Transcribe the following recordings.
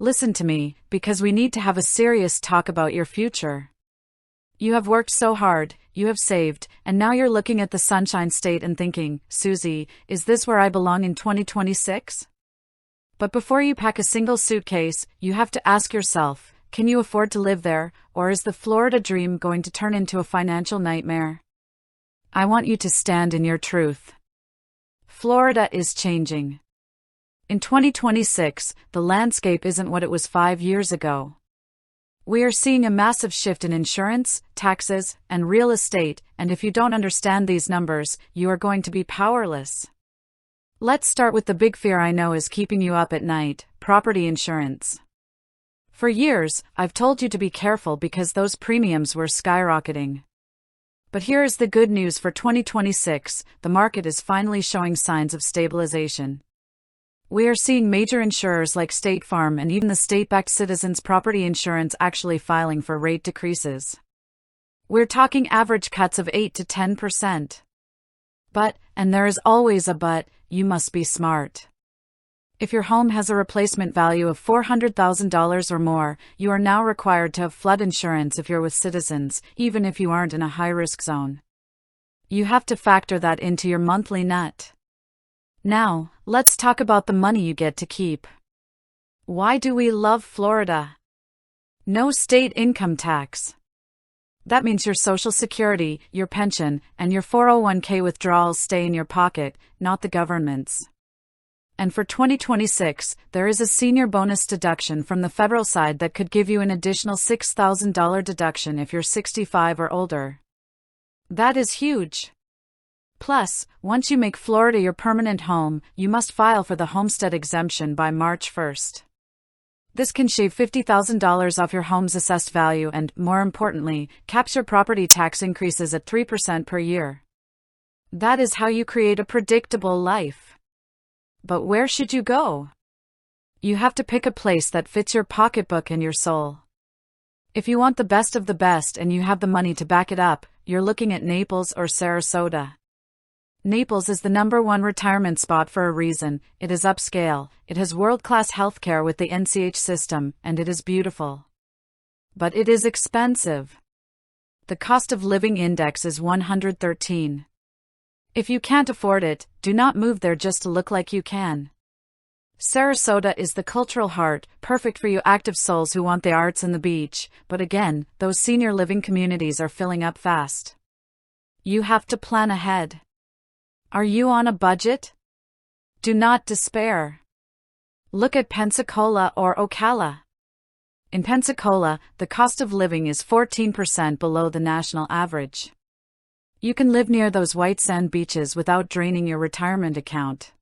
Listen to me, because we need to have a serious talk about your future. You have worked so hard, you have saved, and now you're looking at the Sunshine State and thinking, Susie, is this where I belong in 2026? But before you pack a single suitcase, you have to ask yourself, can you afford to live there, or is the Florida dream going to turn into a financial nightmare? I want you to stand in your truth. Florida is changing. In 2026, the landscape isn't what it was 5 years ago. We are seeing a massive shift in insurance, taxes, and real estate, and if you don't understand these numbers, you are going to be powerless. Let's start with the big fear I know is keeping you up at night: property insurance. For years, I've told you to be careful because those premiums were skyrocketing. But here is the good news for 2026, the market is finally showing signs of stabilization. We are seeing major insurers like State Farm and even the state-backed Citizens Property Insurance actually filing for rate decreases. We're talking average cuts of 8 to 10%. But, and there is always a but, you must be smart. If your home has a replacement value of $400,000 or more, you are now required to have flood insurance if you're with Citizens, even if you aren't in a high-risk zone. You have to factor that into your monthly net. Now, let's talk about the money you get to keep. Why do we love Florida? No state income tax. That means your Social Security, your pension, and your 401k withdrawals stay in your pocket, not the government's. And for 2026, there is a senior bonus deduction from the federal side that could give you an additional $6,000 deduction if you're 65 or older. That is huge. Plus, once you make Florida your permanent home, you must file for the Homestead Exemption by March 1st. This can shave $50,000 off your home's assessed value and, more importantly, caps your property tax increases at 3% per year. That is how you create a predictable life. But where should you go? You have to pick a place that fits your pocketbook and your soul. If you want the best of the best and you have the money to back it up, you're looking at Naples or Sarasota. Naples is the #1 retirement spot for a reason. It is upscale, it has world-class healthcare with the NCH system, and it is beautiful. But it is expensive. The cost of living index is 113. If you can't afford it, do not move there just to look like you can. Sarasota is the cultural heart, perfect for you active souls who want the arts and the beach, but again, those senior living communities are filling up fast. You have to plan ahead. Are you on a budget? Do not despair. Look at Pensacola or Ocala. In Pensacola, the cost of living is 14% below the national average. You can live near those white sand beaches without draining your retirement account.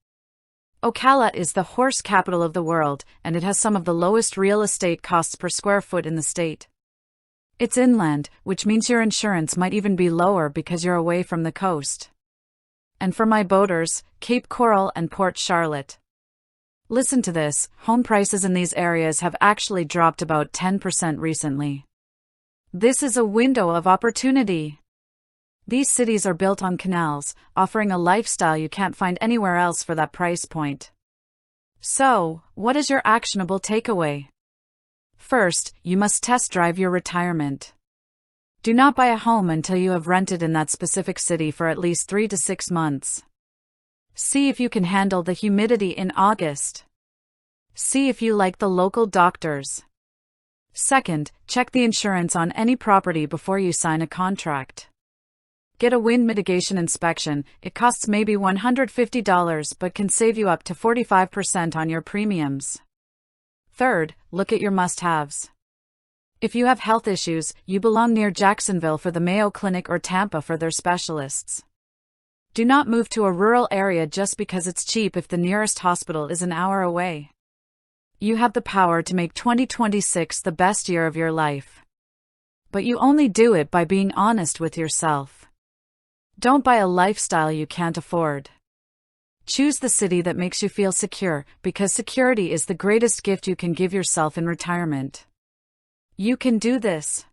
Ocala is the horse capital of the world, and it has some of the lowest real estate costs per square foot in the state. It's inland, which means your insurance might even be lower because you're away from the coast. And for my boaters, Cape Coral and Port Charlotte. Listen to this, home prices in these areas have actually dropped about 10% recently. This is a window of opportunity. These cities are built on canals, offering a lifestyle you can't find anywhere else for that price point. So, what is your actionable takeaway? First, you must test drive your retirement. Do not buy a home until you have rented in that specific city for at least 3 to 6 months. See if you can handle the humidity in August. See if you like the local doctors. Second, check the insurance on any property before you sign a contract. Get a wind mitigation inspection. It costs maybe $150 but can save you up to 45% on your premiums. Third, look at your must-haves. If you have health issues, you belong near Jacksonville for the Mayo Clinic or Tampa for their specialists. Do not move to a rural area just because it's cheap if the nearest hospital is an hour away. You have the power to make 2026 the best year of your life. But you only do it by being honest with yourself. Don't buy a lifestyle you can't afford. Choose the city that makes you feel secure, because security is the greatest gift you can give yourself in retirement. You can do this.